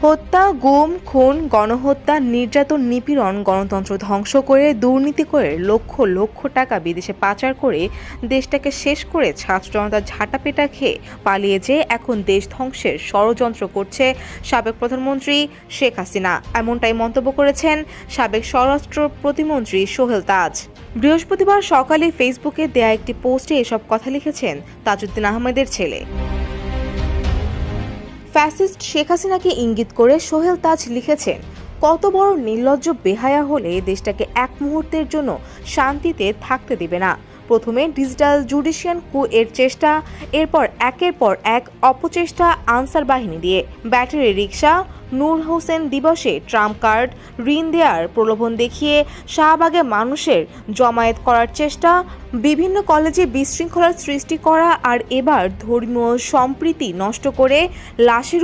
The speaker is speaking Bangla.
হত্যা, গুম, খুন, গণহত্যা, নির্যাতন, নিপীড়ন, গণতন্ত্র ধ্বংস করে, দুর্নীতি করে, লক্ষ লক্ষ টাকা বিদেশে পাচার করে দেশটাকে শেষ করে ছাত্র জনতা ঝাঁটাপেটা খেয়ে পালিয়ে যেয়ে এখন দেশ ধ্বংসের ষড়যন্ত্র করছে সাবেক প্রধানমন্ত্রী শেখ হাসিনা। এমনটাই মন্তব্য করেছেন সাবেক স্বরাষ্ট্র প্রতিমন্ত্রী সোহেল তাজ। বৃহস্পতিবার সকালে ফেসবুকে দেয়া একটি পোস্টে এসব কথা লিখেছেন তাজউদ্দিন আহমেদের ছেলে। ফ্যাসিস্ট শেখ হাসিনাকে ইঙ্গিত করে সোহেল তাজ লিখেছেন, কত বড় নির্লজ্জ বেহায়া হলে দেশটাকে এক মুহূর্তের জন্য শান্তিতে থাকতে দিবে না। প্রথমে ডিজিটাল জুডিশিয়াল কু এর চেষ্টা, এরপর একের পর এক অপচেষ্টা আনসার বাহিনী দিয়ে, ব্যাটারি রিকশা, নূর হোসেন দিবসে ট্রাম্প কার্ড, ঋণ দেওয়ার প্রলোভন দেখিয়ে শাহবাগে মানুষের জমায়েত করার চেষ্টা, বিভিন্ন কলেজে বিশৃঙ্খলার সৃষ্টি করা, আর এবার ধর্মীয় সম্প্রীতি নষ্ট করে লাশের